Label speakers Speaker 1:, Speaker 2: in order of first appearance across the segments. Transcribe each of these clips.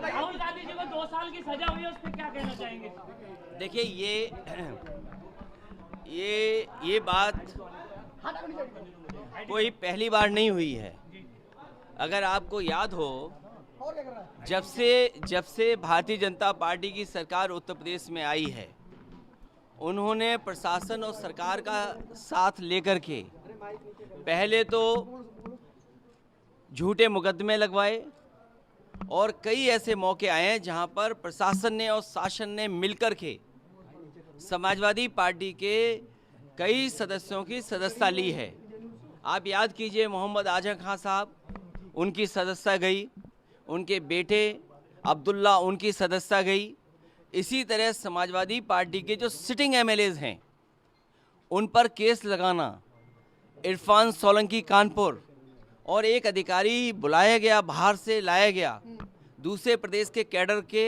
Speaker 1: राहुल गांधी जी को 2 साल की सजा हुई है, उस पर क्या कहना चाहेंगे?
Speaker 2: देखिए ये बात कोई पहली बार नहीं हुई है। अगर आपको याद हो, जब से भारतीय जनता पार्टी की सरकार उत्तर प्रदेश में आई है, उन्होंने प्रशासन और सरकार का साथ लेकर के पहले तो झूठे मुकदमे लगवाए और कई ऐसे मौके आए हैं जहां पर प्रशासन ने और शासन ने मिलकर के समाजवादी पार्टी के कई सदस्यों की सदस्यता ली है। आप याद कीजिए, मोहम्मद आजम खान साहब, उनकी सदस्यता गई, उनके बेटे अब्दुल्ला, उनकी सदस्यता गई। इसी तरह समाजवादी पार्टी के जो सिटिंग एमएलएज हैं, उन पर केस लगाना, इरफान सोलंकी कानपुर, और एक अधिकारी बुलाया गया, बाहर से लाया गया, दूसरे प्रदेश के कैडर के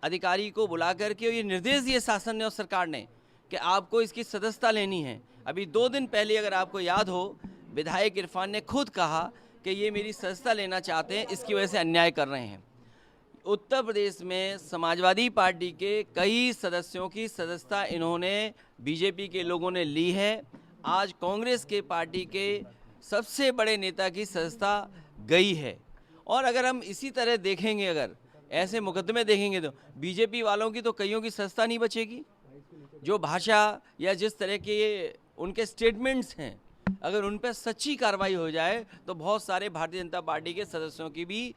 Speaker 2: अधिकारी को बुला करके ये निर्देश दिए शासन ने और सरकार ने कि आपको इसकी सदस्यता लेनी है। अभी 2 दिन पहले, अगर आपको याद हो, विधायक इरफान ने खुद कहा कि ये मेरी सदस्यता लेना चाहते हैं, इसकी वजह से अन्याय कर रहे हैं। उत्तर प्रदेश में समाजवादी पार्टी के कई सदस्यों की सदस्यता इन्होंने, बीजेपी के लोगों ने ली है। आज कांग्रेस के पार्टी के सबसे बड़े नेता की सदस्यता गई है। और अगर हम इसी तरह देखेंगे, अगर ऐसे मुकदमे देखेंगे, तो बीजेपी वालों की तो कईयों की सदस्यता नहीं बचेगी। जो भाषा या जिस तरह के उनके स्टेटमेंट्स हैं, अगर उन पर सच्ची कार्रवाई हो जाए तो बहुत सारे भारतीय जनता पार्टी के सदस्यों की भी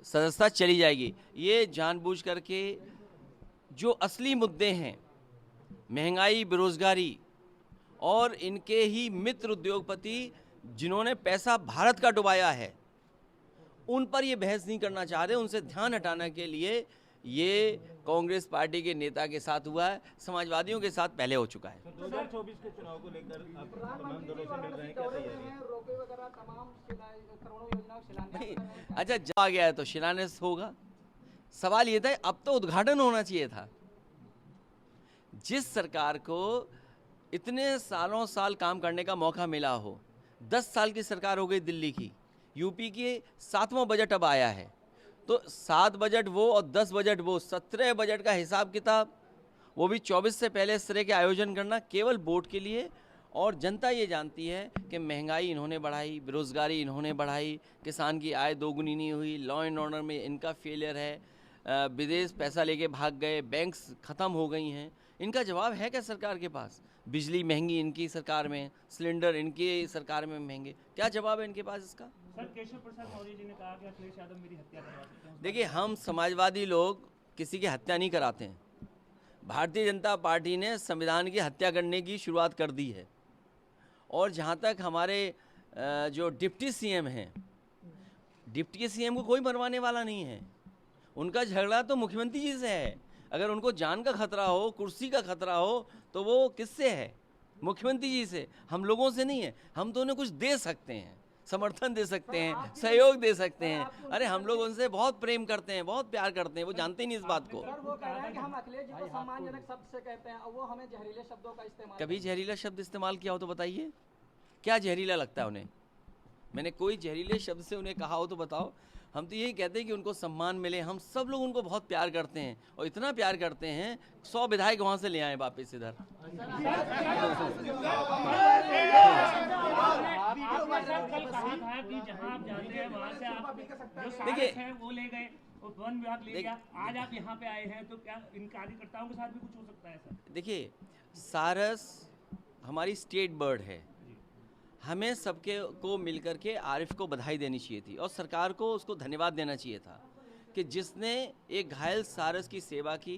Speaker 2: सदस्यता चली जाएगी। ये जानबूझ करके जो असली मुद्दे हैं, महंगाई, बेरोजगारी, और इनके ही मित्र उद्योगपति जिन्होंने पैसा भारत का डुबाया है, उन पर ये बहस नहीं करना चाह रहे। उनसे ध्यान हटाने के लिए ये कांग्रेस पार्टी के नेता के साथ हुआ है, समाजवादियों के साथ पहले हो चुका है।
Speaker 3: 2024 के चुनाव को लेकर आप तमाम दलों से मिल रहे हैं, क्या तैयारी है?
Speaker 2: अच्छा, जब आ गया है तो शिलान्यास होगा। सवाल ये था, अब तो उद्घाटन होना चाहिए था। जिस सरकार को इतने सालों साल काम करने का मौका मिला हो, 10 साल की सरकार हो गई दिल्ली की, यूपी की 7वां बजट अब आया है, तो 7 बजट वो और 10 बजट वो, 17 बजट का हिसाब किताब, वो भी 24 से पहले इस तरह के आयोजन करना केवल वोट के लिए। और जनता ये जानती है कि महंगाई इन्होंने बढ़ाई, बेरोजगारी इन्होंने बढ़ाई, किसान की आय दोगुनी नहीं हुई, लॉ एंड ऑर्डर में इनका फेलियर है, विदेश पैसा लेके भाग गए, बैंक्स ख़त्म हो गई हैं। इनका जवाब है क्या सरकार के पास? बिजली महंगी इनकी सरकार में, सिलेंडर इनकी सरकार में महंगे, क्या जवाब है इनके पास इसका?
Speaker 1: सर, केशव प्रसाद मौर्य जी ने कहा कि अखिलेश यादव मेरी हत्या करवा सकते हैं।
Speaker 2: देखिए, हम समाजवादी लोग किसी की हत्या नहीं कराते हैं। भारतीय जनता पार्टी ने संविधान की हत्या करने की शुरुआत कर दी है। और जहाँ तक हमारे जो डिप्टी सीएम हैं, डिप्टी सीएम को कोई मरवाने वाला नहीं है। उनका झगड़ा तो मुख्यमंत्री जी से है। अगर उनको जान का खतरा हो, कुर्सी का खतरा हो, तो वो किससे है? मुख्यमंत्री जी से, हम लोगों से नहीं है। हम तो उन्हें कुछ दे सकते हैं, समर्थन दे सकते हैं, सहयोग दे सकते हैं। अरे हम लोग उनसे बहुत प्रेम करते हैं, बहुत प्यार करते हैं, वो जानते ही नहीं इस बात को।
Speaker 4: सर, वो कह रहे हैं कि हम अखिलेश जी को सम्मानजनक शब्द से कहते हैं और वो हमें जहरीले शब्दों का इस्तेमाल।
Speaker 2: कभी जहरीला शब्द इस्तेमाल किया हो तो बताइए, क्या जहरीला लगता है उन्हें? मैंने कोई जहरीले शब्द से उन्हें कहा हो तो बताओ। हम तो यही कहते हैं कि उनको सम्मान मिले। हम सब लोग उनको बहुत प्यार करते हैं, और इतना प्यार करते हैं 100 विधायक वहाँ से ले आए वापस इधर।
Speaker 1: देखिए, वो ले गए, वन विभाग ले गया, आज आप यहाँ पे आए हैं, तो क्या इन कार्यकर्ताओं के साथ भी कुछ हो सकता है सर?
Speaker 2: देखिए, सारस हमारी स्टेट बर्ड है। हमें सबके को मिलकर के आरिफ को बधाई देनी चाहिए थी, और सरकार को उसको धन्यवाद देना चाहिए था कि जिसने एक घायल सारस की सेवा की,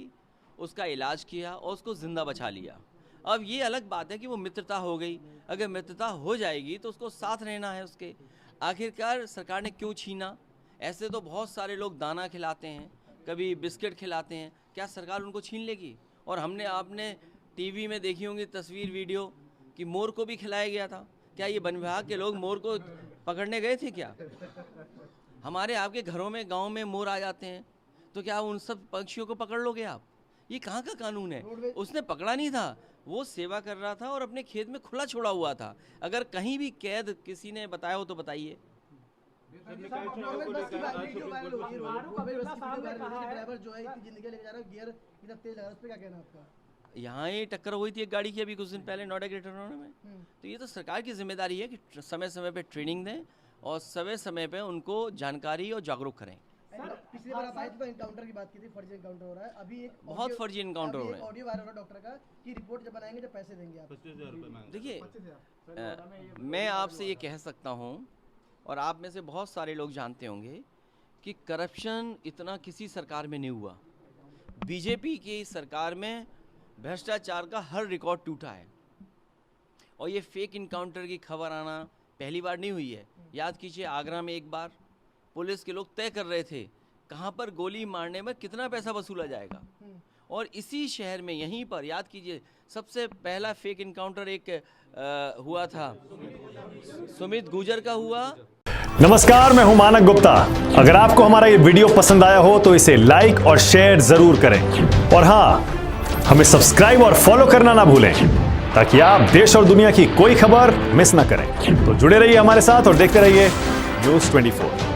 Speaker 2: उसका इलाज किया और उसको ज़िंदा बचा लिया। अब ये अलग बात है कि वो मित्रता हो गई। अगर मित्रता हो जाएगी तो उसको साथ रहना है उसके। आखिरकार सरकार ने क्यों छीना? ऐसे तो बहुत सारे लोग दाना खिलाते हैं, कभी बिस्किट खिलाते हैं, क्या सरकार उनको छीन लेगी? और आपने टीवी में देखी होंगी तस्वीर, वीडियो, कि मोर को भी खिलाया गया था। क्या ये वन विभाग के लोग मोर को पकड़ने गए थे क्या? हमारे आपके घरों में, गांव में मोर आ जाते हैं, तो क्या उन सब पक्षियों को पकड़ लोगे आप? ये कहाँ का कानून है? उसने पकड़ा नहीं था, वो सेवा कर रहा था और अपने खेत में खुला छोड़ा हुआ था। अगर कहीं भी कैद किसी ने बताया हो तो बताइए।
Speaker 4: ड्राइवर जो है इतनी जिंदगी लेके जा रहा है, गियर इतना तेज लगा, उस पे क्या कहना आपका?
Speaker 2: यहाँ ही टक्कर हुई थी एक गाड़ी की अभी कुछ दिन पहले नोएडा ग्रेटर नोएडा में। तो ये तो सरकार की जिम्मेदारी है कि समय समय पे ट्रेनिंग दें और समय समय पे उनको जानकारी और जागरूक करें।
Speaker 4: पिछली बार आप आए थे तो इनकाउंटर की बात की थी, फर्जी इनकाउंटर हो रहा है अभी, एक
Speaker 2: बहुत फर्जी इनकाउंटर हो रहे हैं।
Speaker 4: ऑडियो वायरल हो रहा है डॉक्टर का कि रिपोर्ट जब बनाएंगे जब पैसे देंगे आप।
Speaker 3: 25,000 रुपये मांग
Speaker 2: देखिए मैं आपसे ये कह सकता हूँ और आप में से बहुत सारे लोग जानते होंगे कि करप्शन इतना किसी सरकार में नहीं हुआ। बीजेपी की सरकार में भ्रष्टाचार का हर रिकॉर्ड टूटा है और ये फेक इनकाउंटर की खबर आना पहली बार नहीं हुई है। याद कीजिए आगरा में एक बार पुलिस के लोग तय कर रहे थे कहाँ पर गोली मारने में कितना पैसा वसूला जाएगा, और इसी शहर में यहीं पर याद कीजिए सबसे पहला फेक इनकाउंटर एक हुआ था, सुमित गुजर का हुआ।
Speaker 5: नमस्कार, मैं हूं मानक गुप्ता। अगर आपको हमारा ये वीडियो पसंद आया हो तो इसे लाइक और शेयर जरूर करें, और हाँ, हमें सब्सक्राइब और फॉलो करना ना भूलें ताकि आप देश और दुनिया की कोई खबर मिस ना करें। तो जुड़े रहिए हमारे साथ और देखते रहिए न्यूज़ 24।